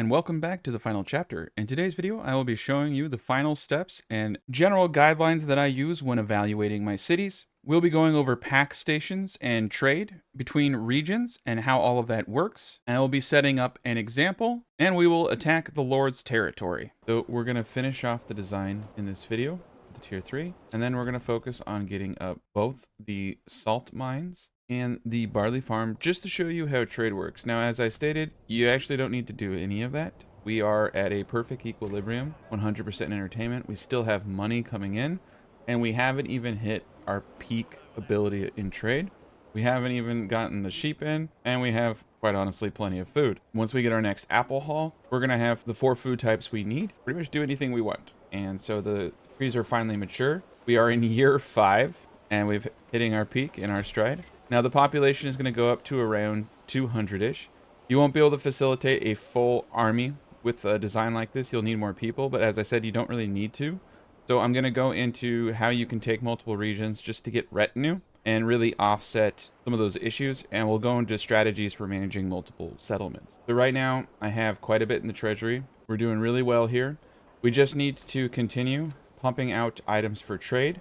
And welcome back to the final chapter. In today's video, I will be showing you the final steps and general guidelines that I use when evaluating my cities. We'll be going over pack stations and trade between regions and how all of that works. And I will be setting up an example and we will attack the Lord's territory. So we're going to finish off the design in this video, the tier 3, and then we're going to focus on getting up both the salt mines and the barley farm just to show you how trade works. Now, as I stated, you actually don't need to do any of that. We are at a perfect equilibrium, 100% entertainment. We still have money coming in, and we haven't even hit our peak ability in trade. We haven't even gotten the sheep in, and we have, quite honestly, plenty of food. Once we get our next apple haul, we're going to have the 4 food types we need. Pretty much do anything we want. And so the trees are finally mature. We are in year 5, and we've hitting our peak in our stride. Now, the population is going to go up to around 200-ish. You won't be able to facilitate a full army with a design like this. You'll need more people, but as I said, you don't really need to. So I'm going to go into how you can take multiple regions just to get retinue and really offset some of those issues, and we'll go into strategies for managing multiple settlements. So right now, I have quite a bit in the treasury. We're doing really well here. We just need to continue pumping out items for trade.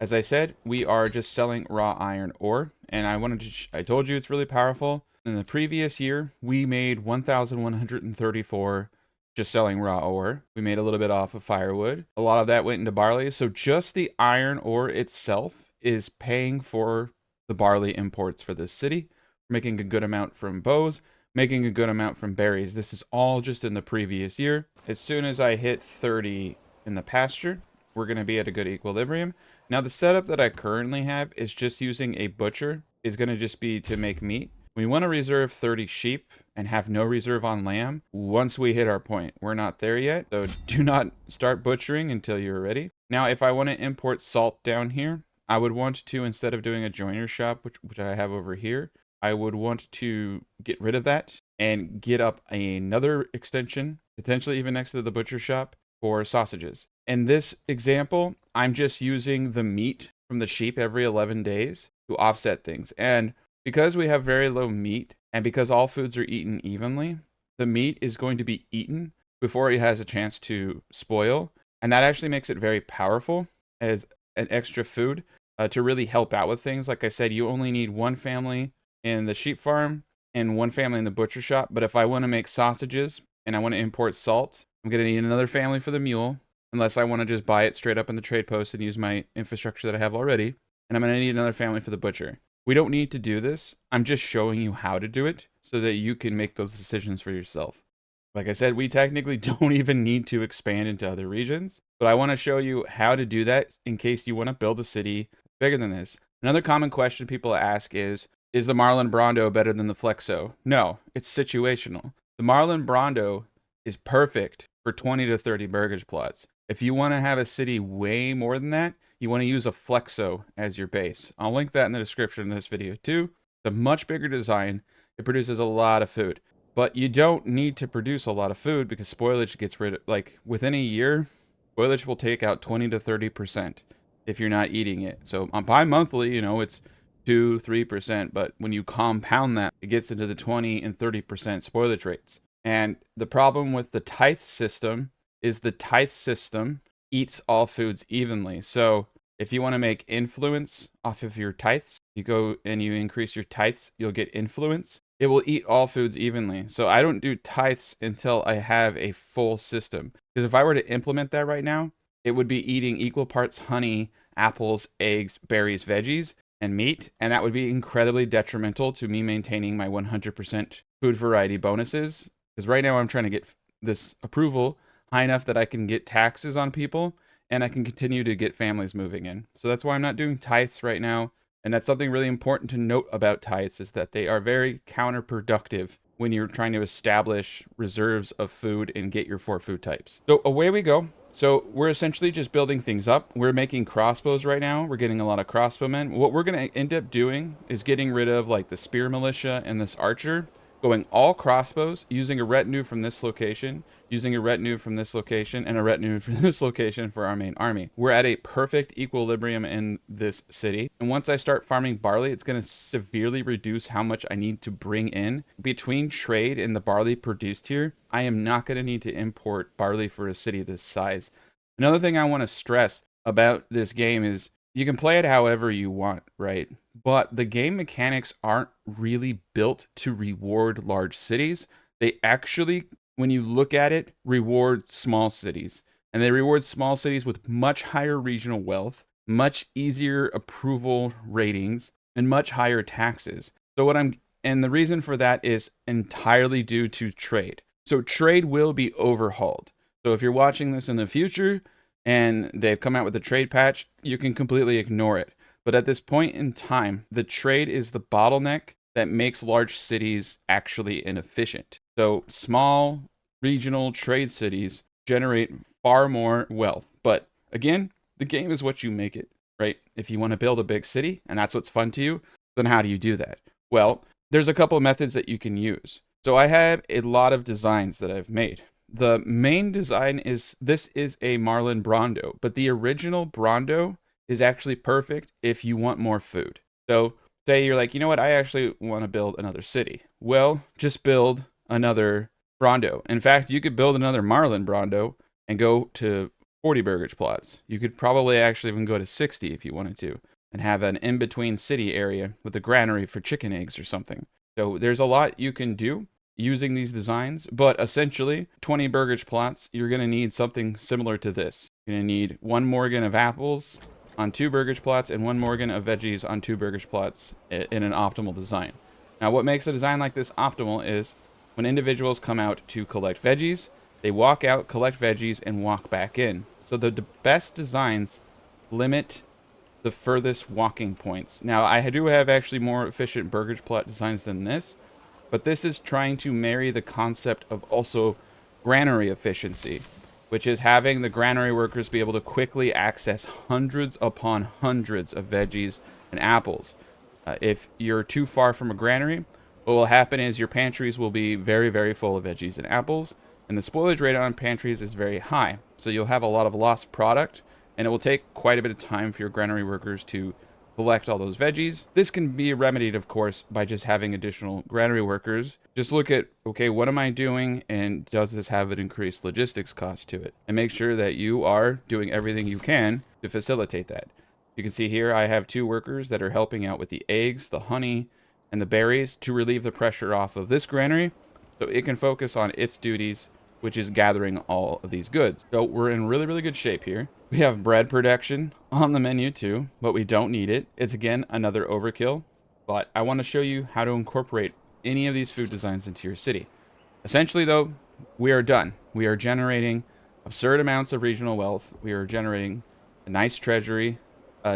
As I said, we are just selling raw iron ore, and I told you it's really powerful. In the previous year, we made 1,134 just selling raw ore. We made a little bit off of firewood. A lot of that went into barley, so just the iron ore itself is paying for the barley imports for this city. We're making a good amount from bows, making a good amount from berries. This is all just in the previous year. As soon as I hit 30 in the pasture, we're going to be at a good equilibrium. Now, the setup that I currently have is just using a butcher. Is going to just be to make meat. We want to reserve 30 sheep and have no reserve on lamb once we hit our point. We're not there yet, so do not start butchering until you're ready. Now, if I want to import salt down here, I would want to, instead of doing a joiner shop, which I have over here, I would want to get rid of that and get up another extension, potentially even next to the butcher shop, for sausages. In this example, I'm just using the meat from the sheep every 11 days to offset things. And because we have very low meat, and because all foods are eaten evenly, the meat is going to be eaten before it has a chance to spoil. And that actually makes it very powerful as an extra food to really help out with things. Like I said, you only need one family in the sheep farm and one family in the butcher shop. But if I want to make sausages and I want to import salt, I'm going to need another family for the mule, unless I want to just buy it straight up in the trade post and use my infrastructure that I have already. And I'm going to need another family for the butcher. We don't need to do this. I'm just showing you how to do it so that you can make those decisions for yourself. Like I said, we technically don't even need to expand into other regions, but I want to show you how to do that in case you want to build a city bigger than this. Another common question people ask is the Marlon Brawndo better than the Flexo? No, it's situational. The Marlon Brawndo is perfect for 20 to 30 burgage plots. If you want to have a city way more than that, you want to use a Flexo as your base. I'll link that in the description of this video too. It's a much bigger design. It produces a lot of food. But you don't need to produce a lot of food because spoilage gets rid of, like, within a year, spoilage will take out 20 to 30% if you're not eating it. So bi-monthly, it's 2-3%, but when you compound that, it gets into the 20 and 30% spoilage rates. And the problem with the tithe system is the tithe system eats all foods evenly. So if you want to make influence off of your tithes, you go and you increase your tithes, you'll get influence. It will eat all foods evenly. So I don't do tithes until I have a full system. Because if I were to implement that right now, it would be eating equal parts honey, apples, eggs, berries, veggies, and meat. And that would be incredibly detrimental to me maintaining my 100% food variety bonuses. Because right now I'm trying to get this approval high enough that I can get taxes on people and I can continue to get families moving in. So that's why I'm not doing tithes right now. And that's something really important to note about tithes, is that they are very counterproductive when you're trying to establish reserves of food and get your 4 food types. So away we go. So we're essentially just building things up. We're making crossbows right now. We're getting a lot of crossbowmen. What we're going to end up doing is getting rid of like the spear militia and this archer going all crossbows, using a retinue from this location, using a retinue from this location, and a retinue from this location for our main army. We're at a perfect equilibrium in this city. And once I start farming barley, it's going to severely reduce how much I need to bring in. Between trade and the barley produced here, I am not going to need to import barley for a city this size. Another thing I want to stress about this game is you can play it however you want, right? But the game mechanics aren't really built to reward large cities. They actually, when you look at it, reward small cities. And they reward small cities with much higher regional wealth, much easier approval ratings, and much higher taxes. And the reason for that is entirely due to trade. So trade will be overhauled. So if you're watching this in the future, and they've come out with a trade patch, you can completely ignore it. But at this point in time, the trade is the bottleneck that makes large cities actually inefficient. So small regional trade cities generate far more wealth. But again, the game is what you make it, right? If you want to build a big city and that's what's fun to you, then how do you do that? Well, there's a couple of methods that you can use. So I have a lot of designs that I've made. The main design is, this is a Marlon Brawndo, but the original Brawndo is actually perfect if you want more food. So say you're like, you know what, I actually want to build another city. Well, just build another Brawndo. In fact, you could build another Marlon Brawndo and go to 40 burgage plots. You could probably actually even go to 60 if you wanted to, and have an in-between city area with a granary for chicken eggs or something. So there's a lot you can do using these designs, but essentially 20 burgage plots, you're going to need something similar to this. You're going to need 1 Morgan of apples on 2 burgage plots and 1 Morgan of veggies on 2 burgage plots in an optimal design. Now what makes a design like this optimal is when individuals come out to collect veggies, they walk out, collect veggies, and walk back in. So the best designs limit the furthest walking points. Now I do have actually more efficient burgage plot designs than this, but this is trying to marry the concept of also granary efficiency, which is having the granary workers be able to quickly access hundreds upon hundreds of veggies and apples. If you're too far from a granary, what will happen is your pantries will be very, very full of veggies and apples, and the spoilage rate on pantries is very high. So you'll have a lot of lost product, and it will take quite a bit of time for your granary workers to collect all those veggies. This can be remedied, of course, by just having additional granary workers. Just look at, okay, what am I doing, and does this have an increased logistics cost to it? And make sure that you are doing everything you can to facilitate that. You can see here I have 2 workers that are helping out with the eggs, the honey, and the berries to relieve the pressure off of this granary so it can focus on its duties, which is gathering all of these goods. So we're in really, really good shape here. We have bread production on the menu too, but we don't need it. It's again another overkill, but I want to show you how to incorporate any of these food designs into your city. Essentially though, we are done. We are generating absurd amounts of regional wealth. We are generating a nice treasury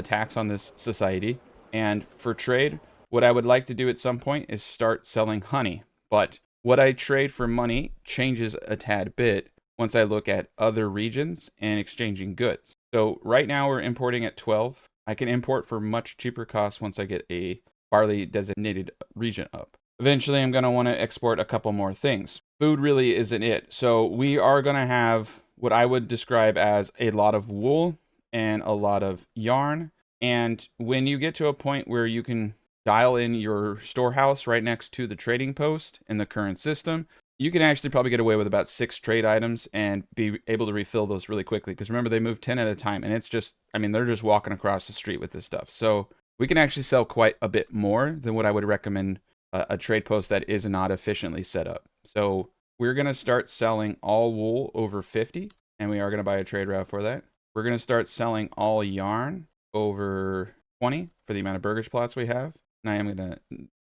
tax on this society. And for trade, what I would like to do at some point is start selling honey. But what I trade for money changes a tad bit once I look at other regions and exchanging goods. So right now we're importing at 12. I can import for much cheaper costs once I get a barley designated region up. Eventually I'm going to want to export a couple more things. Food really isn't it. So we are going to have what I would describe as a lot of wool and a lot of yarn. And when you get to a point where you can dial in your storehouse right next to the trading post in the current system, you can actually probably get away with about 6 trade items and be able to refill those really quickly. Because remember, they move 10 at a time, and it's just, I mean, they're just walking across the street with this stuff. So we can actually sell quite a bit more than what I would recommend a trade post that is not efficiently set up. So we're going to start selling all wool over 50, and we are going to buy a trade route for that. We're going to start selling all yarn over 20 for the amount of burgage plots we have. And I am going to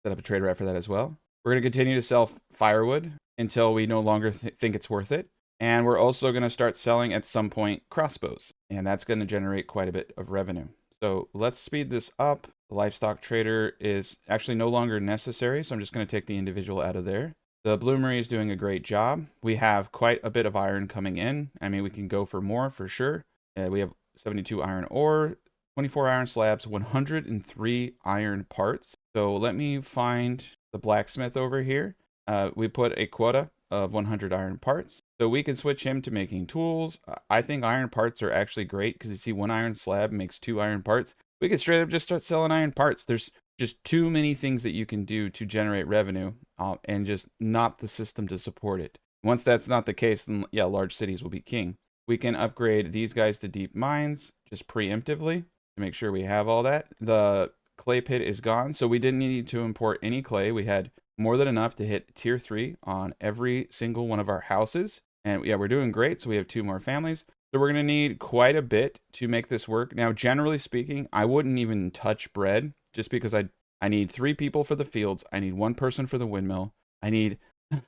set up a trade route for that as well. We're going to continue to sell firewood until we no longer think it's worth it. And we're also going to start selling at some point crossbows. And that's going to generate quite a bit of revenue. So let's speed this up. The livestock trader is actually no longer necessary. So I'm just going to take the individual out of there. The bloomery is doing a great job. We have quite a bit of iron coming in. I mean, we can go for more for sure. We have 72 iron ore, 24 iron slabs, 103 iron parts. So let me find the blacksmith over here. we put a quota of 100 iron parts. So we can switch him to making tools. I think iron parts are actually great because you see 1 iron slab makes 2 iron parts. We could straight up just start selling iron parts. There's just too many things that you can do to generate revenue and just not the system to support it. Once that's not the case, then yeah, large cities will be king. We can upgrade these guys to deep mines just preemptively to make sure we have all that. The clay pit is gone, so we didn't need to import any clay. We had more than enough to hit tier 3 on every single one of our houses. And yeah, we're doing great. So we have 2 more families. So we're going to need quite a bit to make this work. Now, generally speaking, I wouldn't even touch bread just because I need 3 people for the fields. I need 1 person for the windmill. I need,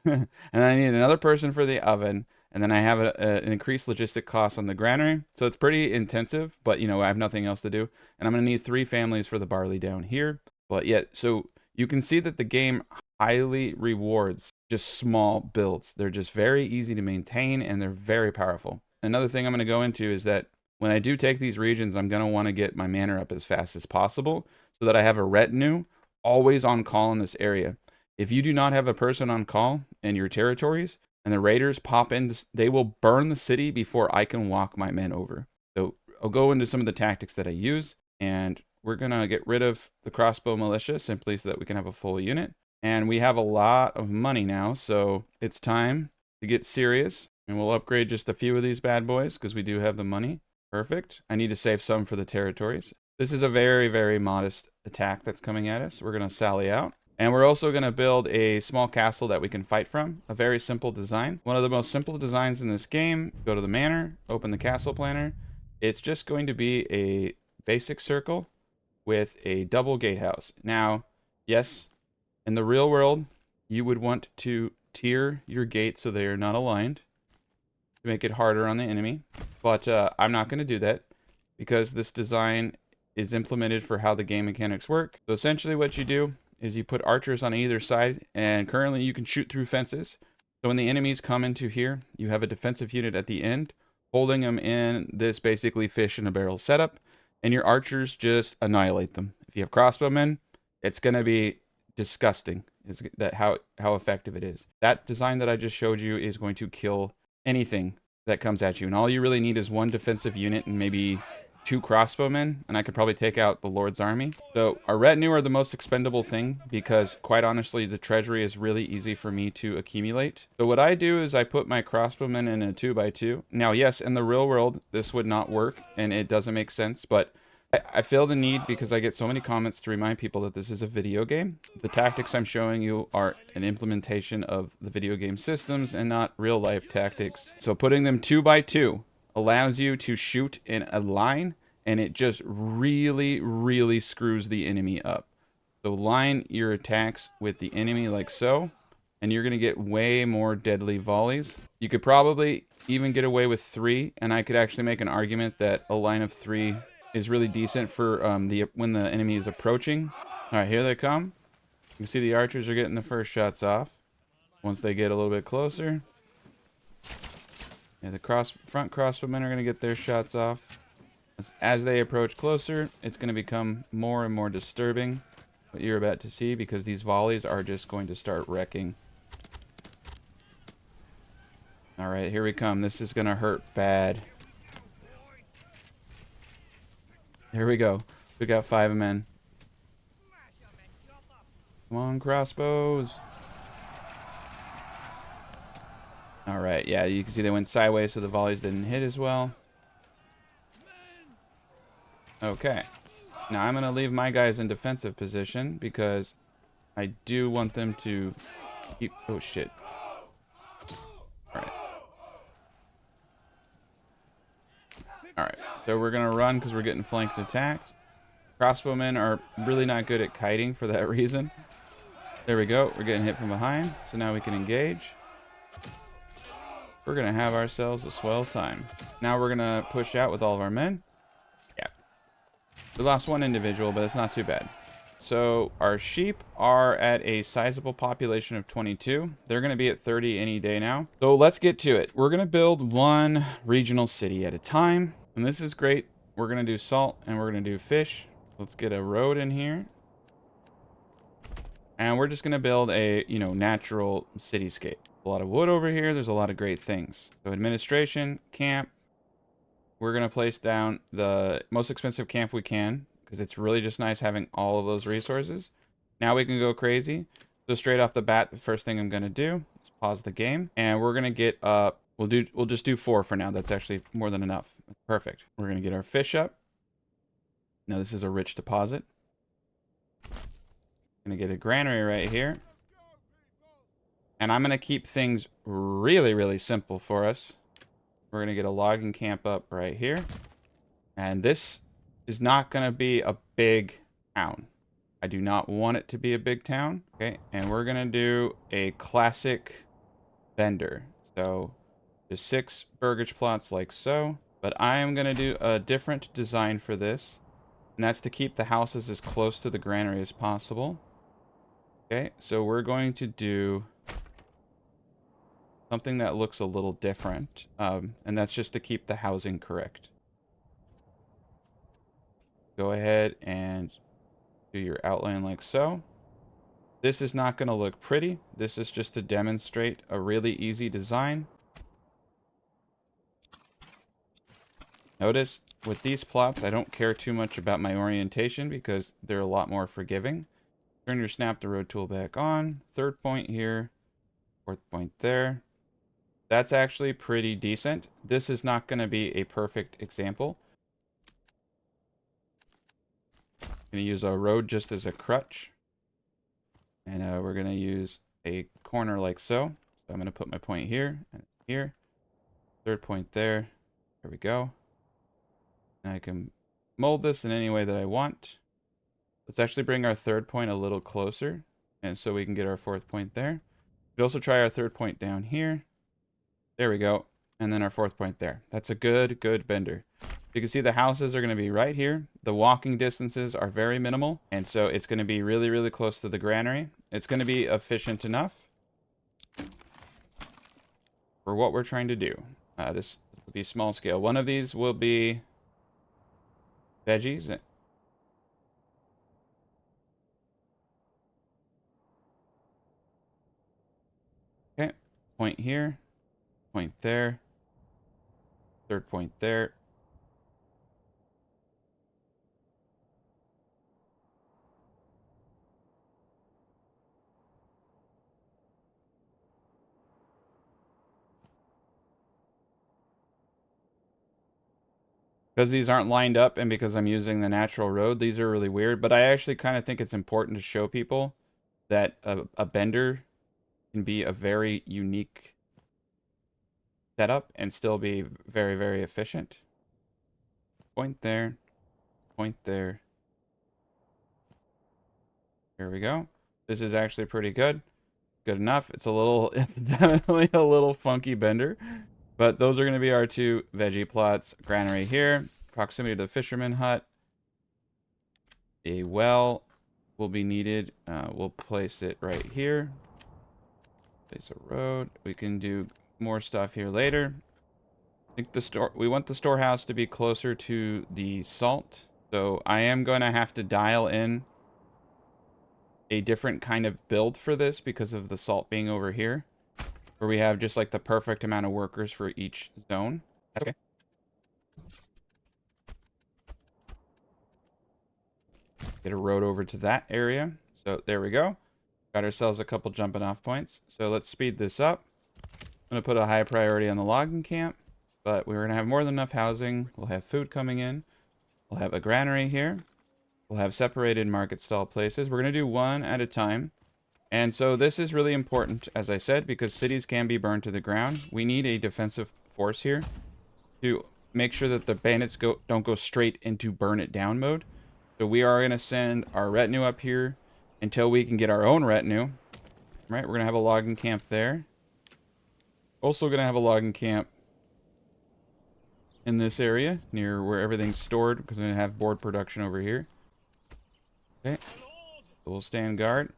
and I need another person for the oven. And then I have an increased logistic cost on the granary. So it's pretty intensive, but you know, I have nothing else to do. And I'm going to need 3 families for the barley down here. But yet, so you can see that the game highly rewards just small builds. They're just very easy to maintain and they're very powerful. Another thing I'm going to go into is that when I do take these regions, I'm going to want to get my manor up as fast as possible so that I have a retinue always on call in this area. If you do not have a person on call in your territories and the raiders pop in, they will burn the city before I can walk my men over. So I'll go into some of the tactics that I use, and we're going to get rid of the crossbow militia simply so that we can have a full unit. And we have a lot of money now, so it's time to get serious. And we'll upgrade just a few of these bad boys because we do have the money. Perfect. I need to save some for the territories. This is a very, very modest attack that's coming at us. We're going to sally out. And we're also going to build a small castle that we can fight from. A very simple design. One of the most simple designs in this game. Go to the manor, open the castle planner. It's just going to be a basic circle with a double gatehouse. Now, yes, in the real world, you would want to tier your gates so they are not aligned to make it harder on the enemy. But I'm not going to do that because this design is implemented for how the game mechanics work. So essentially what you do is you put archers on either side, and currently you can shoot through fences. So when the enemies come into here, you have a defensive unit at the end, holding them in this basically fish in a barrel setup, and your archers just annihilate them. If you have crossbowmen, it's going to be disgusting is that how effective it is. That design that I just showed you is going to kill anything that comes at you, and all you really need is 1 defensive unit and maybe 2 crossbowmen, and I could probably take out the Lord's army. So our retinue are the most expendable thing because, quite honestly, the treasury is really easy for me to accumulate. So what I do is I put my crossbowmen in a 2x2. Now, yes, in the real world, this would not work, and it doesn't make sense, but I feel the need because I get so many comments to remind people that this is a video game. The tactics I'm showing you are an implementation of the video game systems and not real life tactics. So putting them 2x2 allows you to shoot in a line, and it just really, really screws the enemy up. So line your attacks with the enemy like so, and you're going to get way more deadly volleys. You could probably even get away with 3, and I could actually make an argument that a line of 3 is really decent for when the enemy is approaching. All right, here they come. You can see the archers are getting the first shots off. Once they get a little bit closer, yeah, the front crossbowmen are going to get their shots off. As they approach closer, it's going to become more and more disturbing what you're about to see because these volleys are just going to start wrecking. All right, here we come. This is going to hurt bad. Here we go. We got 5 men. Come on, crossbows. All right, yeah, you can see they went sideways, so the volleys didn't hit as well. Okay. Now I'm going to leave my guys in defensive position because I do want them to keep... Oh, shit. All right. Alright, so we're going to run because we're getting flanked and attacked. Crossbowmen are really not good at kiting for that reason. There we go. We're getting hit from behind, so now we can engage. We're going to have ourselves a swell time. Now we're going to push out with all of our men. Yeah. We lost 1 individual, but it's not too bad. So our sheep are at a sizable population of 22. They're going to be at 30 any day now. So let's get to it. We're going to build 1 regional city at a time. And this is great. We're going to do salt and we're going to do fish. Let's get a road in here. And we're just going to build a, natural cityscape. A lot of wood over here. There's a lot of great things. So administration, camp. We're going to place down the most expensive camp we can, because it's really just nice having all of those resources. Now we can go crazy. So straight off the bat, the first thing I'm going to do is pause the game. And we're going to get up. We'll just do 4 for now. That's actually more than enough. Perfect. We're going to get our fish up. Now this is a rich deposit. Going to get a granary right here. And I'm going to keep things really, really simple for us. We're going to get a logging camp up right here. And this is not going to be a big town. I do not want it to be a big town. Okay, and we're going to do a classic vendor. So just 6 burgage plots like so. But I am going to do a different design for this. And that's to keep the houses as close to the granary as possible. Okay, so we're going to do something that looks a little different. And that's just to keep the housing correct. Go ahead and do your outline like so. This is not going to look pretty. This is just to demonstrate a really easy design. Notice with these plots, I don't care too much about my orientation because they're a lot more forgiving. Turn your snap to road tool back on. 3rd point here. 4th point there. That's actually pretty decent. This is not going to be a perfect example. I'm going to use a road just as a crutch. And we're going to use a corner like so. So I'm going to put my point here and here. 3rd point there. There we go. And I can mold this in any way that I want. Let's actually bring our 3rd point a little closer. And so we can get our 4th point there. We could also try our 3rd point down here. There we go. And then our 4th point there. That's a good bender. You can see the houses are going to be right here. The walking distances are very minimal. And so it's going to be really, really close to the granary. It's going to be efficient enough for what we're trying to do. This will be small scale. One of these will be veggies. Okay, point here, point there, 3rd point there. Because these aren't lined up and because I'm using the natural road, these are really weird. But I actually kind of think it's important to show people that a bender can be a very unique setup and still be very, very efficient. Point there. Point there. Here we go. This is actually pretty good. Good enough. It's a little, it's definitely a little funky bender. But those are going to be our 2 veggie plots. Granary here. Proximity to the fisherman hut. A well will be needed. We'll place it right here. Place a road. We can do more stuff here later. I think we want the storehouse to be closer to the salt. So I am going to have to dial in a different kind of build for this because of the salt being over here. Where we have just like the perfect amount of workers for each zone. That's okay. Get a road over to that area. So there we go. Got ourselves a couple jumping off points. So let's speed this up. I'm going to put a high priority on the logging camp. But we're going to have more than enough housing. We'll have food coming in. We'll have a granary here. We'll have separated market stall places. We're going to do 1 at a time. And so this is really important, as I said, because cities can be burned to the ground. We need a defensive force here to make sure that the bandits don't go straight into burn it down mode. So we are going to send our retinue up here until we can get our own retinue. Right, we're going to have a logging camp there. Also going to have a logging camp in this area near where everything's stored, because we're going to have board production over here. Okay, so we'll stand guard.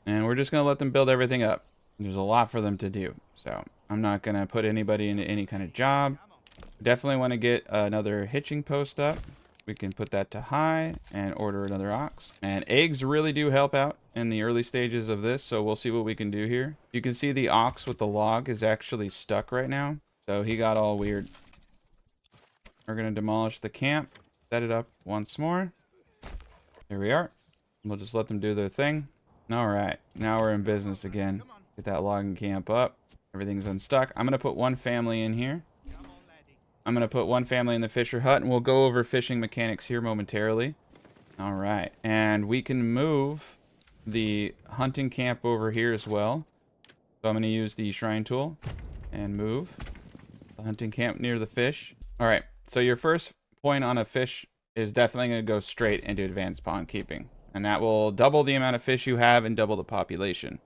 And we're just going to let them build everything up. There's a lot for them to do. So I'm not going to put anybody into any kind of job. Definitely want to get another hitching post up. We can put that to high and order another ox. And eggs really do help out in the early stages of this, so we'll see what we can do here. You can see the ox with the log is actually stuck right now, so he got all weird. We're going to demolish the camp, set it up once more. Here we are. We'll just let them do their thing. All right, now we're in business again. Get that logging camp up. Everything's unstuck. I'm going to put one family in here. I'm going to put one family in the fisher hut, and we'll go over fishing mechanics here momentarily. All right, and we can move the hunting camp over here as well. So I'm going to use the shrine tool and move the hunting camp near the fish. All right, so your first point on a fish is definitely going to go straight into advanced pond keeping. And that will double the amount of fish you have and double the population.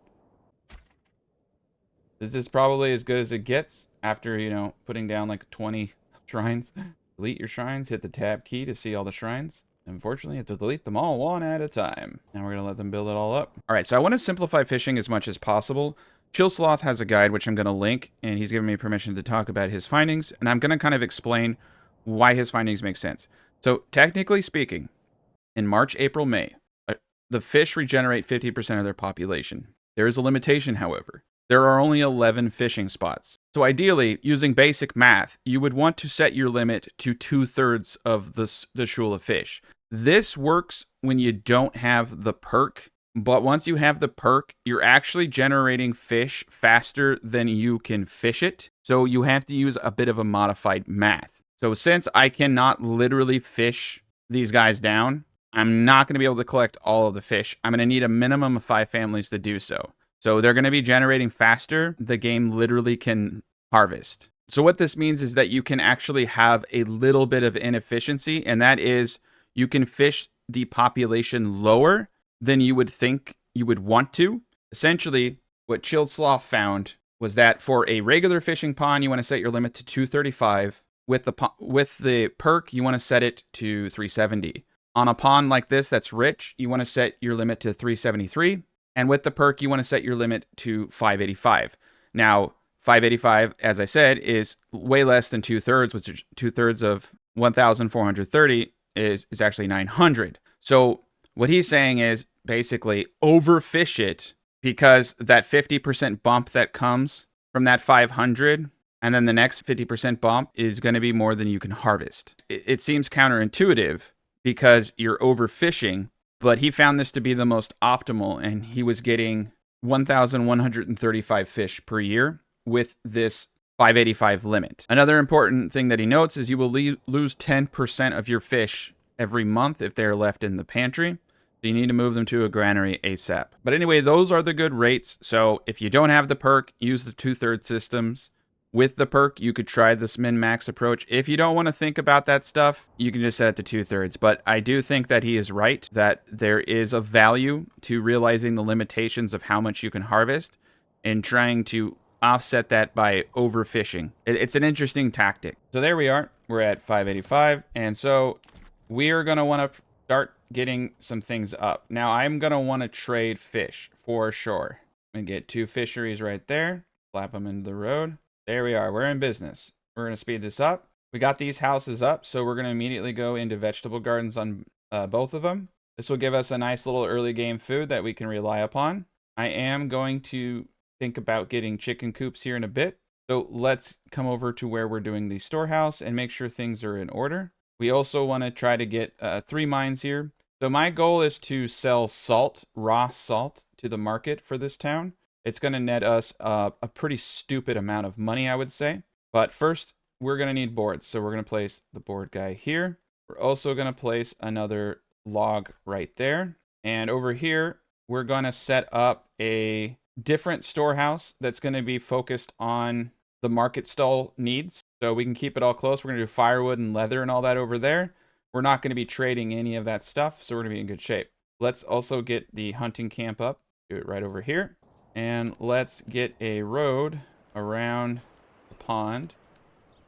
This is probably as good as it gets after, you know, putting down like 20 shrines. Delete your shrines, hit the tab key to see all the shrines. Unfortunately, you have to delete them all one at a time. And we're going to let them build it all up. All right, so I want to simplify fishing as much as possible. Chill Sloth has a guide, which I'm going to link, and he's given me permission to talk about his findings. And I'm going to kind of explain why his findings make sense. So technically speaking, in March, April, May, the fish regenerate 50% of their population. There is a limitation, however. There are only 11 fishing spots. So ideally, using basic math, you would want to set your limit to 2/3 of the shoal of fish. This works when you don't have the perk, but once you have the perk, you're actually generating fish faster than you can fish it. So you have to use a bit of a modified math. So since I cannot literally fish these guys down, I'm not going to be able to collect all of the fish. I'm going to need a minimum of 5 families to do so. So they're going to be generating faster. The game literally can harvest. So what this means is that you can actually have a little bit of inefficiency, and that is you can fish the population lower than you would think you would want to. Essentially, what Chilled Sloth found was that for a regular fishing pond, you want to set your limit to 235. With the perk, you want to set it to 370. On a pond like this that's rich, you want to set your limit to 373. And with the perk, you want to set your limit to 585. Now, 585, as I said, is way less than 2/3, which is 2/3 of 1,430 is actually 900. So what he's saying is basically overfish it, because that 50% bump that comes from that 500, and then the next 50% bump is going to be more than you can harvest. It seems counterintuitive because you're overfishing, but he found this to be the most optimal, and he was getting 1,135 fish per year with this 585 limit. Another important thing that he notes is you will lose 10% of your fish every month if they're left in the pantry. So you need to move them to a granary ASAP. But anyway, those are the good rates. So if you don't have the perk, use the 2/3 systems. With the perk, you could try this min-max approach. If you don't want to think about that stuff, you can just set it to 2/3. But I do think that he is right, that there is a value to realizing the limitations of how much you can harvest and trying to offset that by overfishing. It's an interesting tactic. So there we are. We're at 585. And so we are going to want to start getting some things up. Now, I'm going to want to trade fish for sure. I'm going to get 2 fisheries right there. Slap them into the road. There we are. We're in business. We're going to speed this up. We got these houses up, so we're going to immediately go into vegetable gardens on both of them. This will give us a nice little early game food that we can rely upon. I am going to think about getting chicken coops here in a bit. So let's come over to where we're doing the storehouse and make sure things are in order. We also want to try to get 3 mines here. So my goal is to sell salt, raw salt, to the market for this town. It's going to net us a pretty stupid amount of money, I would say. But first, we're going to need boards. So we're going to place the board guy here. We're also going to place another log right there. And over here, we're going to set up a different storehouse that's going to be focused on the market stall needs. So we can keep it all close. We're going to do firewood and leather and all that over there. We're not going to be trading any of that stuff, so we're going to be in good shape. Let's also get the hunting camp up. Do it right over here. And let's get a road around the pond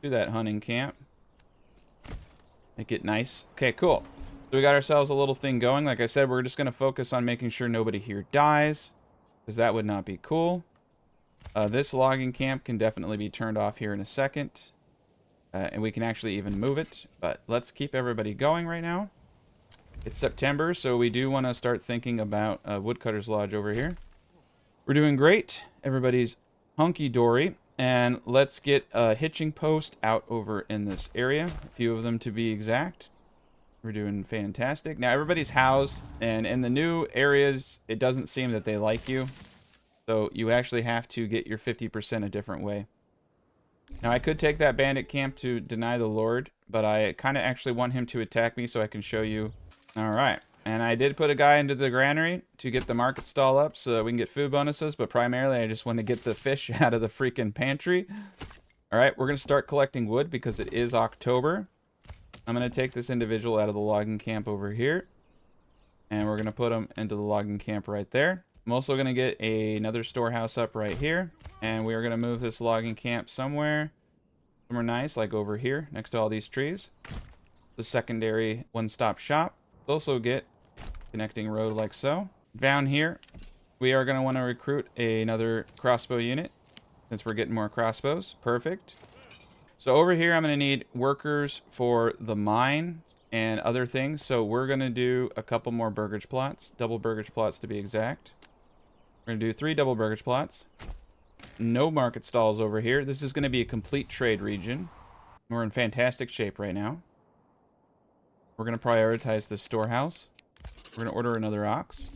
to that hunting camp. Make it nice. Okay, cool. So we got ourselves a little thing going. Like I said, we're just going to focus on making sure nobody here dies, because that would not be cool. This logging camp can definitely be turned off here in a second. And we can actually even move it. But let's keep everybody going right now. It's September, so we do want to start thinking about Woodcutter's Lodge over here. We're doing great. Everybody's hunky-dory. And let's get a hitching post out over in this area. A few of them to be exact. We're doing fantastic. Now, everybody's housed. And in the new areas, it doesn't seem that they like you. So you actually have to get your 50% a different way. Now, I could take that bandit camp to deny the Lord. But I kind of actually want him to attack me so I can show you. Alright. And I did put a guy into the granary to get the market stall up so that we can get food bonuses. But primarily, I just want to get the fish out of the freaking pantry. Alright, we're going to start collecting wood because it is October. I'm going to take this individual out of the logging camp over here. And we're going to put him into the logging camp right there. I'm also going to get another storehouse up right here. And we are going to move this logging camp somewhere nice, like over here, next to all these trees. The secondary one-stop shop. Also get connecting road like so. Down here, we are going to want to recruit another crossbow unit since we're getting more crossbows. Perfect. So over here, I'm going to need workers for the mine and other things. So we're going to do a couple more burgage plots, double burgage plots to be exact. We're going to do 3 double burgage plots. No market stalls over here. This is going to be a complete trade region. We're in fantastic shape right now. We're going to prioritize the storehouse. We're going to order another ox.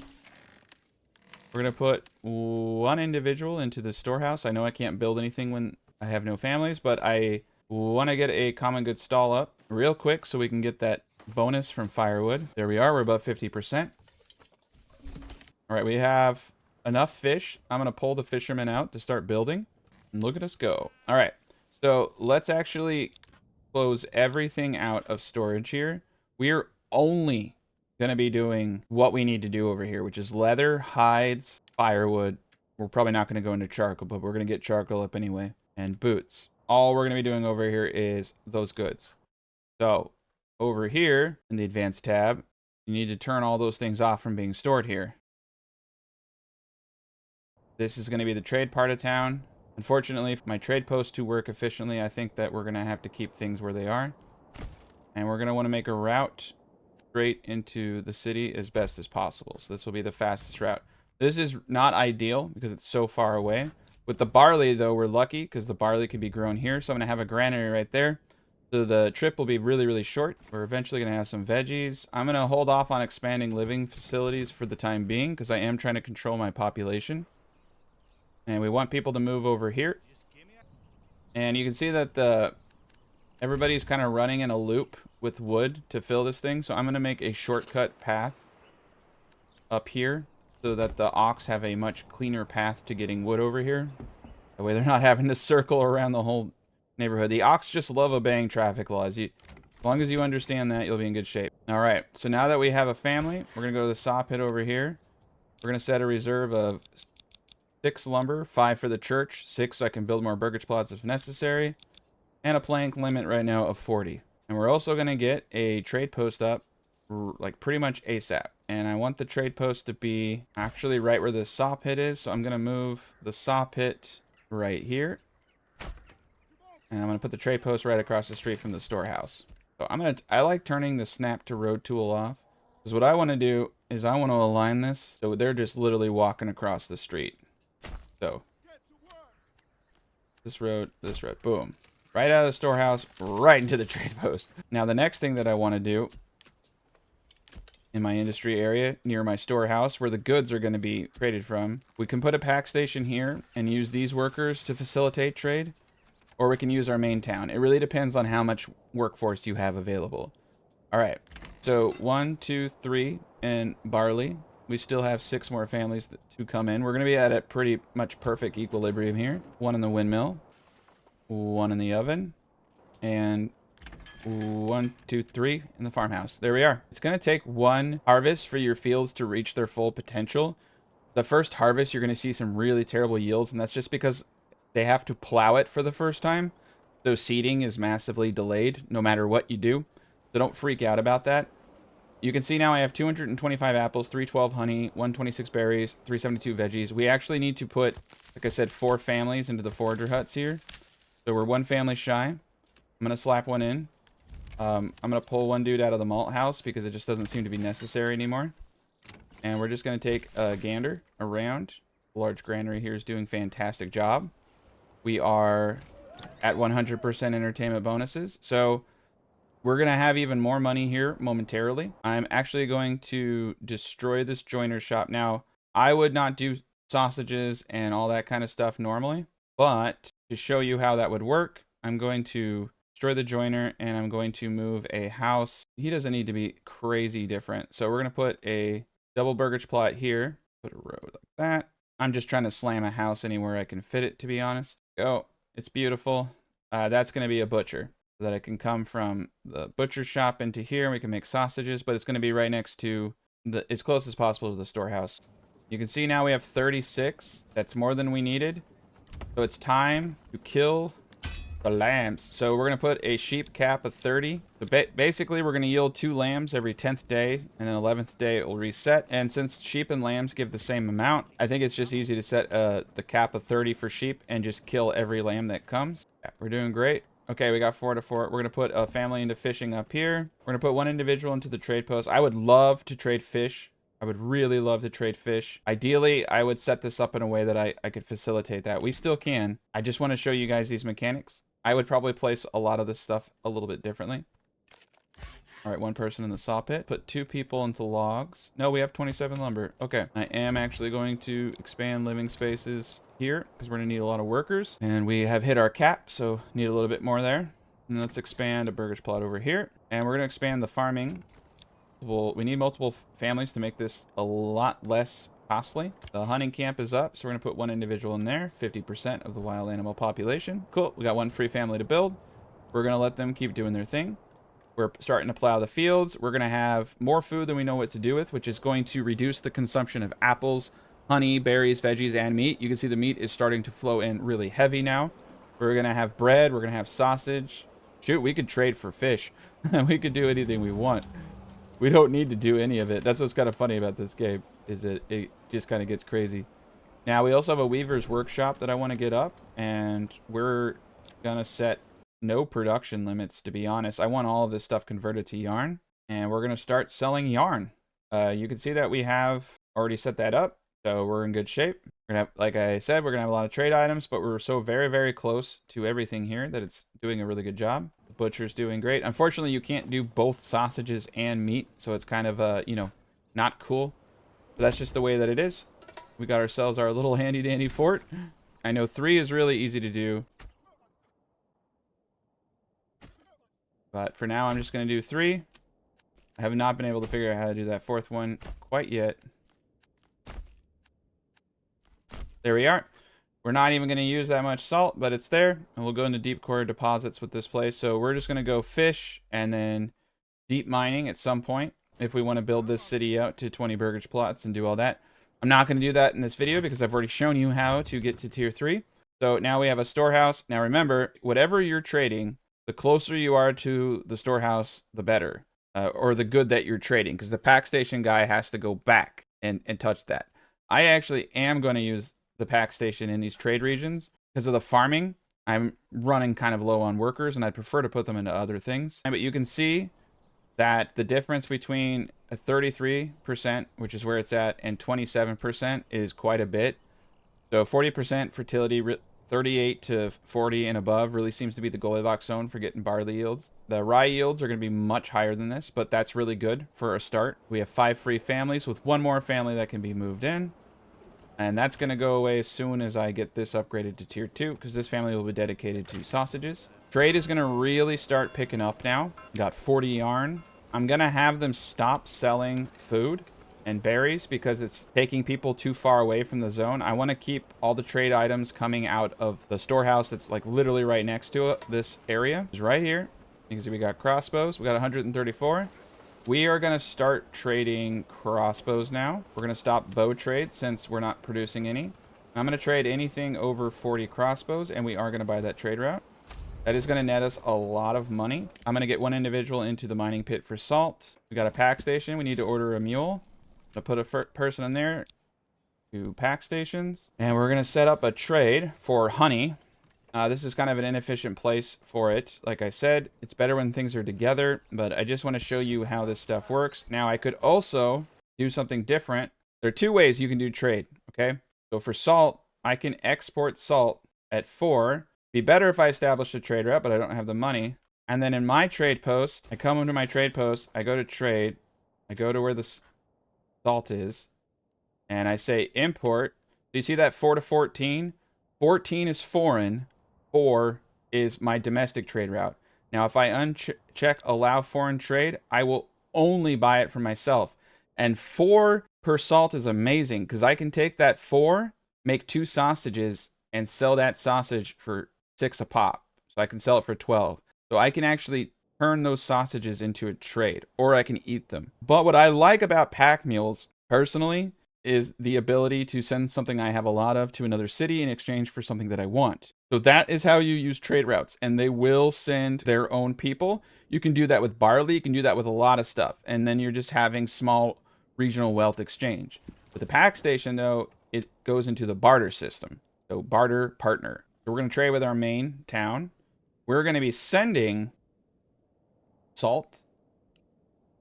We're going to put 1 individual into the storehouse. I know I can't build anything when I have no families, but I want to get a common goods stall up real quick so we can get that bonus from firewood. There we are. We're above 50%. All right, we have enough fish. I'm going to pull the fishermen out to start building. And look at us go. All right. So let's actually close everything out of storage here. We're only going to be doing what we need to do over here, which is leather, hides, firewood. We're probably not going to go into charcoal, but we're going to get charcoal up anyway. And boots. All we're going to be doing over here is those goods. So over here in the advanced tab, you need to turn all those things off from being stored here. This is going to be the trade part of town. Unfortunately, for my trade posts to work efficiently, I think that we're going to have to keep things where they are. And we're going to want to make a route straight into the city as best as possible. So this will be the fastest route. This is not ideal because it's so far away. With the barley, though, we're lucky because the barley can be grown here. So I'm going to have a granary right there. So the trip will be really, really short. We're eventually going to have some veggies. I'm going to hold off on expanding living facilities for the time being because I am trying to control my population. And we want people to move over here. And you can see that everybody's kind of running in a loop with wood to fill this thing. So I'm going to make a shortcut path up here so that the ox have a much cleaner path to getting wood over here. That way they're not having to circle around the whole neighborhood. The ox just love obeying traffic laws. As long as you understand that, you'll be in good shape. All right. So now that we have a family, we're going to go to the saw pit over here. We're going to set a reserve of 6 lumber, 5 for the church, 6 so I can build more burgage plots if necessary, and a plank limit right now of 40. And we're also going to get a trade post up like pretty much ASAP. And I want the trade post to be actually right where the saw pit is, so I'm going to move the saw pit right here. And I'm going to put the trade post right across the street from the storehouse. So I like turning the snap to road tool off, because what I want to do is I want to align this so they're just literally walking across the street. So, this road, boom. Right out of the storehouse, right into the trade post. Now, the next thing that I want to do in my industry area, near my storehouse, where the goods are going to be traded from, we can put a pack station here and use these workers to facilitate trade, or we can use our main town. It really depends on how much workforce you have available. All right, so 1, 2, 3 in barley. We still have 6 more families to come in. We're going to be at a pretty much perfect equilibrium here. 1 in the windmill, 1 in the oven, and 1, 2, 3 in the farmhouse. There we are. It's going to take 1 harvest for your fields to reach their full potential. The first harvest, you're going to see some really terrible yields, and that's just because they have to plow it for the first time. So seeding is massively delayed no matter what you do. So don't freak out about that. You can see now I have 225 apples, 312 honey, 126 berries, 372 veggies. We actually need to put, like I said, 4 families into the forager huts here. So we're 1 family shy. I'm going to slap 1 in. I'm going to pull one dude out of the malt house because it just doesn't seem to be necessary anymore. And we're just going to take a gander around. The large granary here is doing a fantastic job. We are at 100% entertainment bonuses. So we're going to have even more money here momentarily. I'm actually going to destroy this joiner shop. Now, I would not do sausages and all that kind of stuff normally, but to show you how that would work, I'm going to destroy the joiner and I'm going to move a house. He doesn't need to be crazy different. So we're going to put a double burgage plot here, put a road like that. I'm just trying to slam a house anywhere I can fit it, to be honest. Oh, it's beautiful. That's going to be a butcher, so that I can come from the butcher shop into here and we can make sausages, but it's going to be right next to as close as possible to the storehouse. You can see now we have 36. That's more than we needed. So it's time to kill the lambs. So we're going to put a sheep cap of 30. So basically, we're going to yield 2 lambs every 10th day, and then 11th day it will reset. And since sheep and lambs give the same amount, I think it's just easy to set the cap of 30 for sheep and just kill every lamb that comes. Yeah, we're doing great. Okay, we got 4 to 4. We're going to put a family into fishing up here. We're going to put 1 individual into the trade post. I would love to trade fish. I would really love to trade fish. Ideally, I would set this up in a way that I could facilitate that. We still can. I just want to show you guys these mechanics. I would probably place a lot of this stuff a little bit differently. All right, 1 person in the saw pit. Put 2 people into logs. No, we have 27 lumber. Okay, I am actually going to expand living spaces here because we're going to need a lot of workers. And we have hit our cap, so need a little bit more there. And let's expand a burgage plot over here. And we're going to expand the farming. We need multiple families to make this a lot less costly. The hunting camp is up, so we're going to put 1 individual in there. 50% of the wild animal population. Cool. We got 1 free family to build. We're going to let them keep doing their thing. We're starting to plow the fields. We're going to have more food than we know what to do with, which is going to reduce the consumption of apples, honey, berries, veggies, and meat. You can see the meat is starting to flow in really heavy now. We're going to have bread. We're going to have sausage. Shoot, we could trade for fish. We could do anything we want. We don't need to do any of it. That's what's kind of funny about this game, is that it just kind of gets crazy. Now, we also have a weaver's workshop that I want to get up, and we're going to set no production limits, to be honest. I want all of this stuff converted to yarn, and we're going to start selling yarn. You can see that we have already set that up, so we're in good shape. We're gonna have, like I said, we're going to have a lot of trade items, but we're so very, very close to everything here that it's doing a really good job. The butcher's doing great. Unfortunately, you can't do both sausages and meat, so it's kind of, you know, not cool. But that's just the way that it is. We got ourselves our little handy-dandy fort. I know 3 is really easy to do. But for now, I'm just going to do 3. I have not been able to figure out how to do that 4th one quite yet. There we are. We're not even going to use that much salt, but it's there. And we'll go into deep core deposits with this place. So we're just going to go fish and then deep mining at some point if we want to build this city out to 20 burgage plots and do all that. I'm not going to do that in this video because I've already shown you how to get to tier 3. So now we have a storehouse. Now remember, whatever you're trading, the closer you are to the storehouse, the better. Or the good that you're trading, because the pack station guy has to go back and touch that. I actually am going to use the pack station in these trade regions because of the farming. I'm running kind of low on workers, and I'd prefer to put them into other things. But you can see that the difference between a 33%, which is where it's at, and 27% is quite a bit. So 40% fertility, 38 to 40 and above really seems to be the Goldilocks zone for getting barley yields. The rye yields are going to be much higher than this, but that's really good for a start. We have 5 free families with 1 more family that can be moved in. And that's going to go away as soon as I get this upgraded to tier 2, because this family will be dedicated to sausages. Trade is going to really start picking up now. Got 40 yarn. I'm going to have them stop selling food and berries because it's taking people too far away from the zone. I want to keep all the trade items coming out of the storehouse that's like literally right next to it. This area is right here. You can see we got crossbows. We got 134. We are going to start trading crossbows now. We're going to stop bow trade since we're not producing any. I'm going to trade anything over 40 crossbows, and we are going to buy that trade route. That is going to net us a lot of money. I'm going to get 1 individual into the mining pit for salt. We got a pack station. We need to order a mule. I'm going to put a person in there. 2 pack stations. And we're going to set up a trade for honey. This is kind of an inefficient place for it. Like I said, it's better when things are together, but I just want to show you how this stuff works. Now, I could also do something different. There are two ways you can do trade, okay? So for salt, I can export salt at 4. Be better if I established a trade route, but I don't have the money. And then in my trade post, I come into my trade post, I go to trade, I go to where the salt is, and I say import. Do you see that 4 to 14? 14 is foreign, 4 is my domestic trade route. Now, if I uncheck allow foreign trade, I will only buy it for myself. And 4 per salt is amazing because I can take that 4, make 2 sausages, and sell that sausage for 6 a pop. So I can sell it for 12. So I can actually turn those sausages into a trade, or I can eat them. But what I like about pack mules, personally, is the ability to send something I have a lot of to another city in exchange for something that I want. So that is how you use trade routes, and they will send their own people. You can do that with barley, you can do that with a lot of stuff, and then you're just having small regional wealth exchange. With the pack station, though, it goes into the barter system. So barter partner. So we're going to trade with our main town. We're going to be sending salt,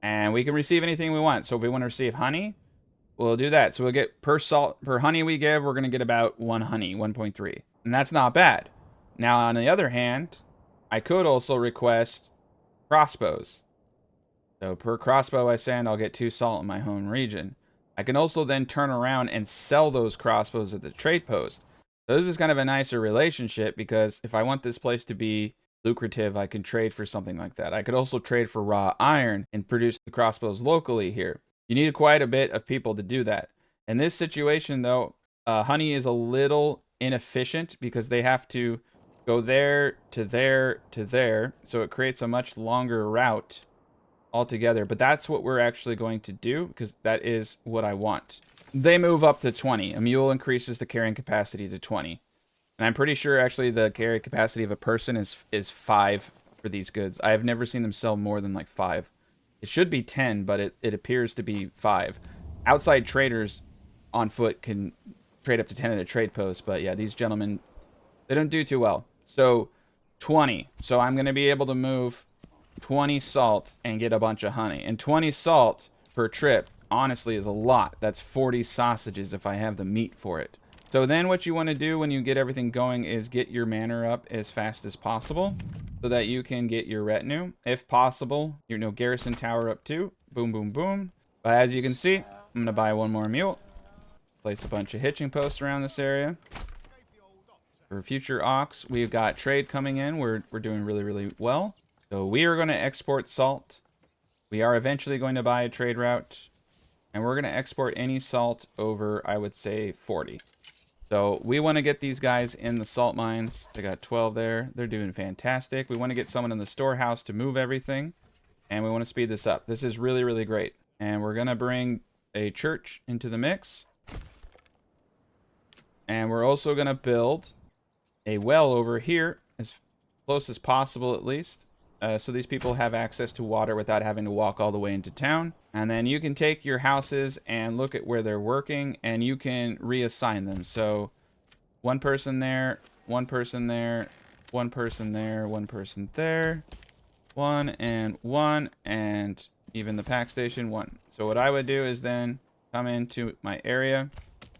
and we can receive anything we want. So if we want to receive honey, we'll do that. So we'll get per honey we give, we're going to get about 1 honey, 1.3. And that's not bad. Now, on the other hand, I could also request crossbows. So per crossbow I send, I'll get 2 salt in my home region. I can also then turn around and sell those crossbows at the trade post. So this is kind of a nicer relationship because if I want this place to be lucrative, I can trade for something like that. I could also trade for raw iron and produce the crossbows locally here. You need quite a bit of people to do that. In this situation, though, honey is a little inefficient because they have to go there to there to there. So it creates a much longer route altogether. But that's what we're actually going to do because that is what I want. They move up to 20. A mule increases the carrying capacity to 20. And I'm pretty sure actually the carrying capacity of a person is 5 for these goods. I have never seen them sell more than like 5. It should be 10, but it appears to be 5. Outside traders on foot can trade up to 10 at a trade post, but yeah, these gentlemen, they don't do too well. So 20. So I'm going to be able to move 20 salt and get a bunch of honey. And 20 salt per trip, honestly, is a lot. That's 40 sausages if I have the meat for it. So then what you want to do when you get everything going is get your manor up as fast as possible so that you can get your retinue. If possible, your garrison tower up too. Boom, boom, boom. But as you can see, I'm going to buy 1 more mule. Place a bunch of hitching posts around this area. For future ox, we've got trade coming in. We're doing really, really well. So we are going to export salt. We are eventually going to buy a trade route. And we're going to export any salt over, I would say, 40. So we want to get these guys in the salt mines. They got 12 there. They're doing fantastic. We want to get someone in the storehouse to move everything. And we want to speed this up. This is really, really great. And we're going to bring a church into the mix. And we're also going to build a well over here, as close as possible at least. So these people have access to water without having to walk all the way into town. And then you can take your houses and look at where they're working, and you can reassign them. So 1 person there, 1 person there, 1 person there, 1 person there, 1 and 1, and even the pack station 1. So what I would do is then come into my area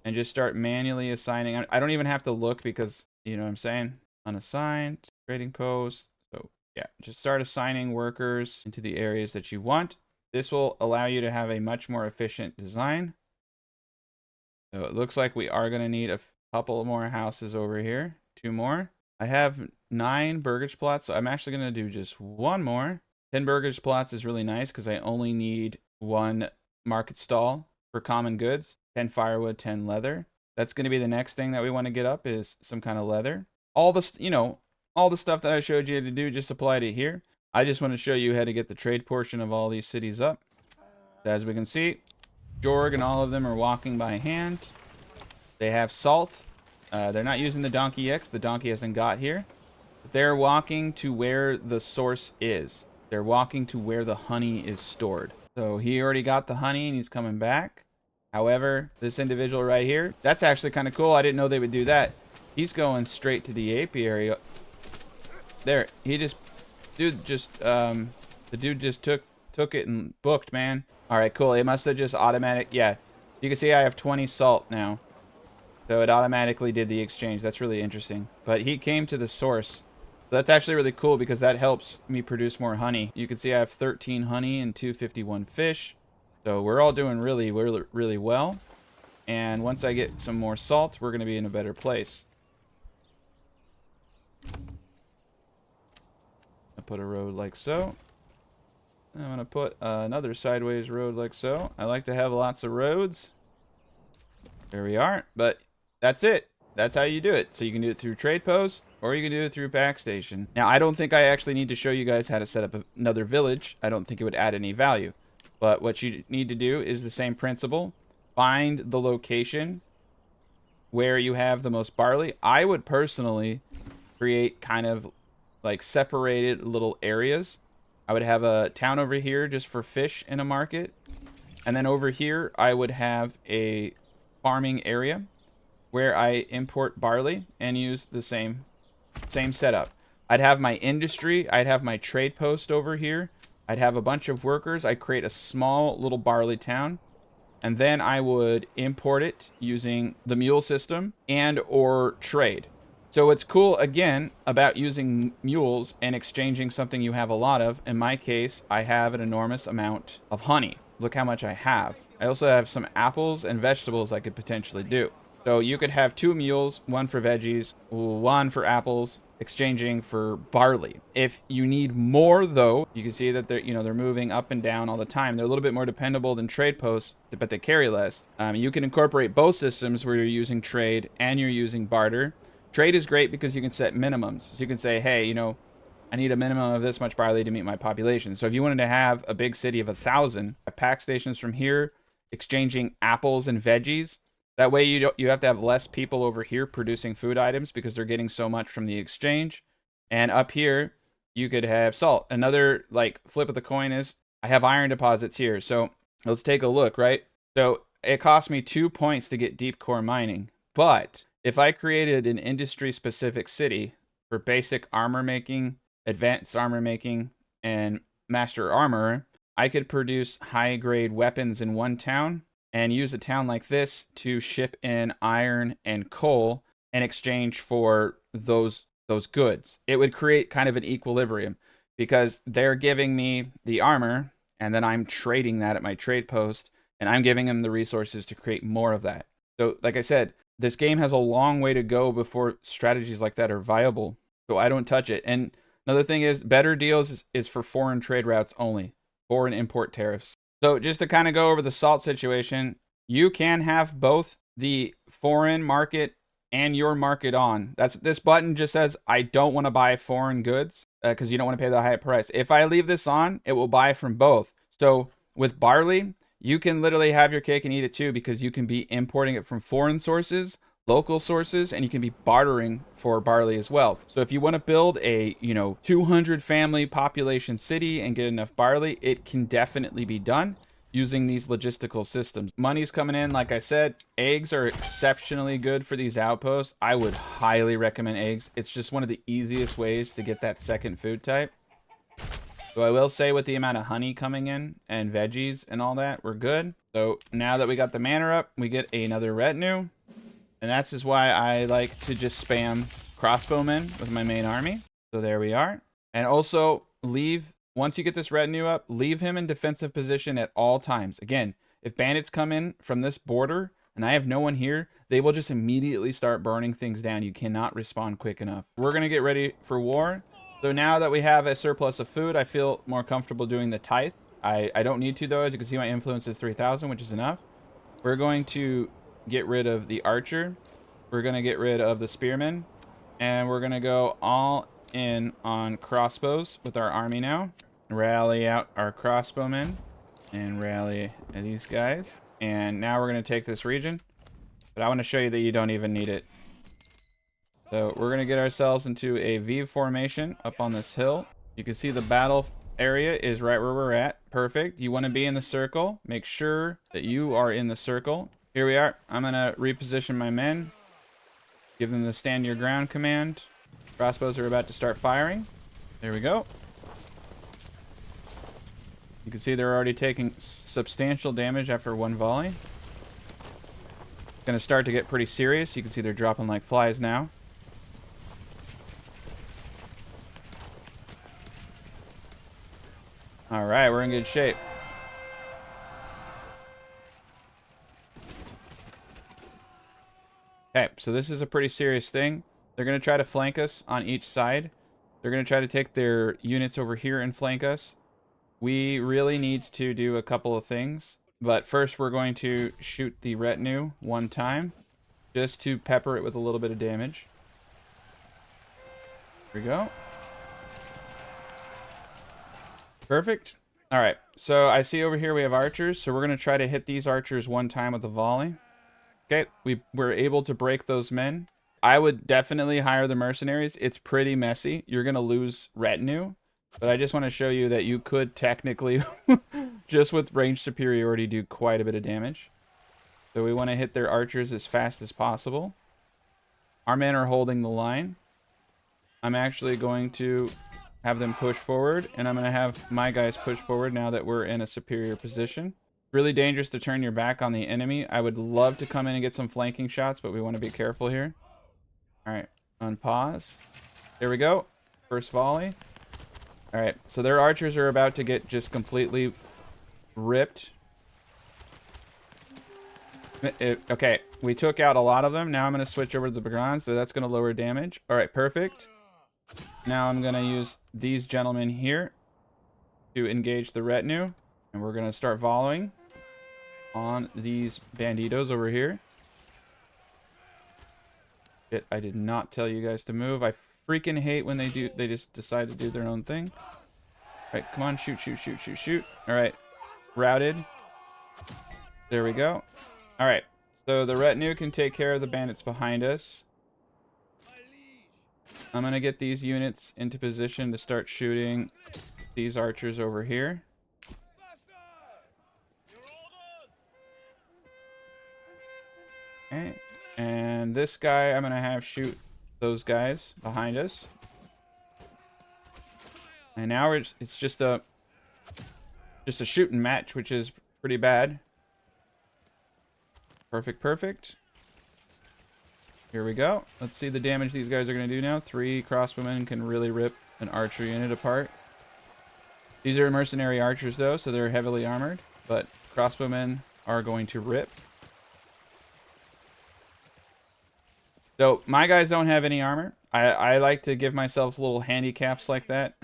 and just start manually assigning. I don't even have to look because, you know what I'm saying? Unassigned, trading post. So yeah, just start assigning workers into the areas that you want. This will allow you to have a much more efficient design. So it looks like we are going to need a couple more houses over here. 2 more. I have 9 burgage plots, so I'm actually going to do just 1 more. 10 burgage plots is really nice because I only need 1 market stall for common goods. 10 firewood, 10 leather. That's going to be the next thing that we want to get up is some kind of leather. All this, all the stuff that I showed you to do, just apply to here. I just want to show you how to get the trade portion of all these cities up. As we can see, Jorg and all of them are walking by hand. They have salt. They're not using the donkey yet because the donkey hasn't got here. But they're walking to where the source is. They're walking to where the honey is stored. So he already got the honey and he's coming back. However, this individual right here, that's actually kind of cool. I didn't know they would do that. He's going straight to the apiary. There, he just, the dude just took it and booked, man. All right, cool. It must have just automatic. Yeah, you can see I have 20 salt now, so it automatically did the exchange. That's really interesting. But he came to the source. That's actually really cool because that helps me produce more honey. You can see I have 13 honey and 251 fish. So we're all doing really, really, really well. And once I get some more salt, we're going to be in a better place. I put a road like so. I'm going to put another sideways road like so. I like to have lots of roads. There we are. But that's it. That's how you do it. So you can do it through trade post, or you can do it through pack station. Now, I don't think I actually need to show you guys how to set up another village. I don't think it would add any value. But what you need to do is the same principle. Find the location where you have the most barley. I would personally create kind of like separated little areas. I would have a town over here just for fish in a market. And then over here, I would have a farming area where I import barley and use the same setup. I'd have my industry. I'd have my trade post over here. I'd have a bunch of workers. I'd create a small little barley town. And then I would import it using the mule system and or trade. So what's cool, again, about using mules and exchanging something you have a lot of, in my case, I have an enormous amount of honey. Look how much I have. I also have some apples and vegetables I could potentially do. So you could have 2 mules, 1 for veggies, 1 for apples, exchanging for barley. If you need more, though, you can see that they're moving up and down all the time. They're a little bit more dependable than trade posts, but they carry less. You can incorporate both systems where you're using trade and you're using barter. Trade is great because you can set minimums. So you can say, hey, I need a minimum of this much barley to meet my population. So if you wanted to have a big city of 1,000, pack stations from here, exchanging apples and veggies. That way you have to have less people over here producing food items because they're getting so much from the exchange. And up here, you could have salt. Another like flip of the coin is I have iron deposits here. So let's take a look, right? So it cost me 2 points to get deep core mining. But if I created an industry specific city for basic armor making, advanced armor making, and master armor, I could produce high grade weapons in one town and use a town like this to ship in iron and coal in exchange for those goods. It would create kind of an equilibrium because they're giving me the armor and then I'm trading that at my trade post and I'm giving them the resources to create more of that. So like I said, this game has a long way to go before strategies like that are viable. So I don't touch it. And another thing is better deals is for foreign trade routes only, foreign import tariffs. So just to kind of go over the salt situation, you can have both the foreign market and your market on. This button just says, I don't want to buy foreign goods because you don't want to pay the high price. If I leave this on, it will buy from both. So with barley, you can literally have your cake and eat it too because you can be importing it from foreign sources, local sources, and you can be bartering for barley as well. So if you want to build a 200 family population city and get enough barley, it can definitely be done using these logistical systems. Money's coming in. Like I said, eggs are exceptionally good for these outposts. I would highly recommend eggs. It's just one of the easiest ways to get that second food type. So I will say with the amount of honey coming in and veggies and all that, we're good. So now that we got the manor up, we get another retinue. And that's just why I like to just spam crossbowmen with my main army. So there we are. And also once you get this retinue up, leave him in defensive position at all times. Again, if bandits come in from this border and I have no one here, they will just immediately start burning things down. You cannot respond quick enough. We're going to get ready for war. So now that we have a surplus of food, I feel more comfortable doing the tithe. I don't need to though. As you can see, my influence is 3,000, which is enough. We're going to get rid of the archer. We're going to get rid of the spearman. And we're going to go all in on crossbows with our army now. Rally out our crossbowmen. And rally these guys. And now we're going to take this region. But I want to show you that you don't even need it. So we're going to get ourselves into a V formation up on this hill. You can see the battle area is right where we're at. Perfect. You want to be in the circle. Make sure that you are in the circle. Here we are. I'm going to reposition my men. Give them the stand your ground command. Crossbows are about to start firing. There we go. You can see they're already taking substantial damage after one volley. It's going to start to get pretty serious. You can see they're dropping like flies now. All right, we're in good shape. Okay, so this is a pretty serious thing. They're going to try to flank us on each side. They're going to try to take their units over here and flank us. We really need to do a couple of things. But first, we're going to shoot the retinue one time, just to pepper it with a little bit of damage. Here we go. Perfect. All right, so I see over here we have archers, so we're going to try to hit these archers one time with a volley. Okay, we were able to break those men. I would definitely hire the mercenaries. It's pretty messy. You're going to lose retinue, but I just want to show you that you could technically, just with range superiority, do quite a bit of damage. So we want to hit their archers as fast as possible. Our men are holding the line. I'm actually going to have them push forward, and I'm going to have my guys push forward now that we're in a superior position. Really dangerous to turn your back on the enemy. I would love to come in and get some flanking shots, but we want to be careful here. All right, unpause. There we go. First volley. All right, so their archers are about to get just completely ripped. Okay, we took out a lot of them. Now I'm going to switch over to the Brawdnos, so that's going to lower damage. All right, perfect. Now I'm going to use these gentlemen here to engage the retinue, and we're going to start volleying on these banditos over here. Shit, I did not tell you guys to move. I freaking hate when they just decide to do their own thing. All right, come on, shoot, shoot, shoot, shoot, shoot. All right, routed. There we go. All right, so the retinue can take care of the bandits behind us. I'm going to get these units into position to start shooting these archers over here. Okay, and this guy I'm going to have shoot those guys behind us. And now it's just a shooting match, which is pretty bad. Perfect, perfect. Here we go. Let's see the damage these guys are going to do now. 3 crossbowmen can really rip an archer unit apart. These are mercenary archers, though, so they're heavily armored. But crossbowmen are going to rip. So my guys don't have any armor. I like to give myself little handicaps like that.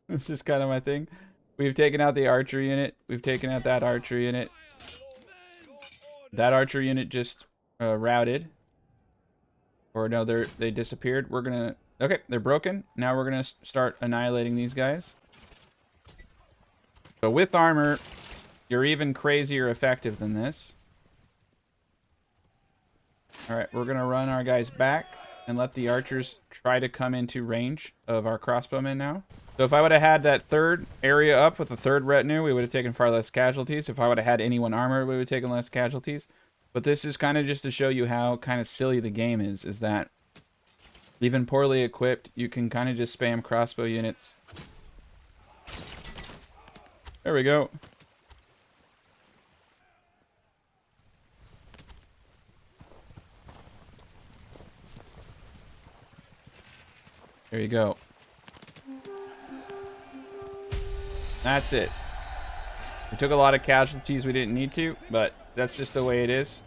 It's just kind of my thing. We've taken out the archer unit. We've taken out that archer unit. That archer unit just routed. Or no, they disappeared. We're gonna... Okay, they're broken. Now we're gonna start annihilating these guys. So with armor, you're even crazier effective than this. Alright, we're gonna run our guys back and let the archers try to come into range of our crossbowmen now. So if I would have had that third area up with the third retinue, we would have taken far less casualties. If I would have had anyone armored, we would have taken less casualties. But this is kind of just to show you how kind of silly the game is that even poorly equipped, you can kind of just spam crossbow units. There we go. There you go. That's it. We took a lot of casualties we didn't need to, but that's just the way it is.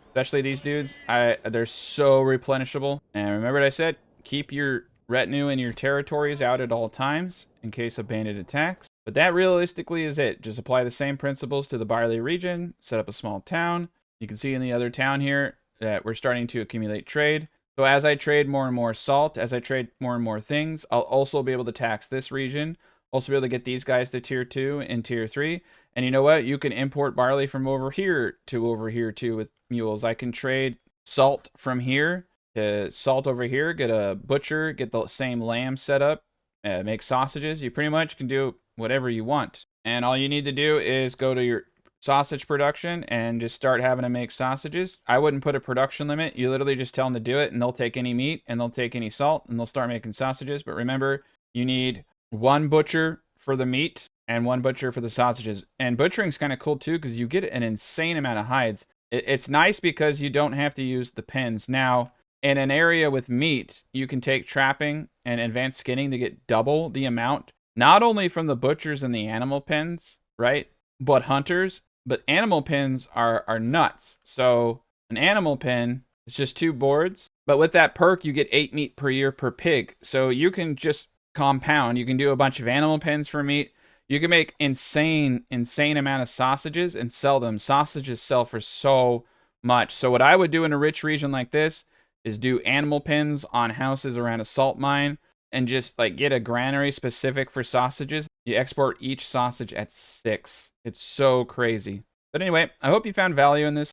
Especially these dudes. They're so replenishable. And remember what I said? Keep your retinue and your territories out at all times in case of bandit attacks. But that realistically is it. Just apply the same principles to the Barley region. Set up a small town. You can see in the other town here that we're starting to accumulate trade. So as I trade more and more salt, as I trade more and more things, I'll also be able to tax this region. Also be able to get these guys to tier 2 and tier 3. And you know what? You can import barley from over here too with mules. I can trade salt from here to salt over here, get a butcher, get the same lamb set up, make sausages. You pretty much can do whatever you want. And all you need to do is go to your sausage production and just start having to make sausages. I wouldn't put a production limit. You literally just tell them to do it, and they'll take any meat and they'll take any salt and they'll start making sausages. But remember, you need one butcher for the meat and one butcher for the sausages. And butchering's kind of cool too because you get an insane amount of hides. It's nice because you don't have to use the pens. Now, in an area with meat, you can take trapping and advanced skinning to get double the amount, not only from the butchers and the animal pens, right? But hunters. But animal pens are nuts. So an animal pen is just 2 boards. But with that perk, you get 8 meat per year per pig. So you can just compound. You can do a bunch of animal pens for meat. You can make insane amount of sausages and sell them. Sausages sell for so much. So what I would do in a rich region like this is do animal pens on houses around a salt mine and just like get a granary specific for sausages. You export each sausage at 6. It's so crazy. But anyway, I hope you found value in this.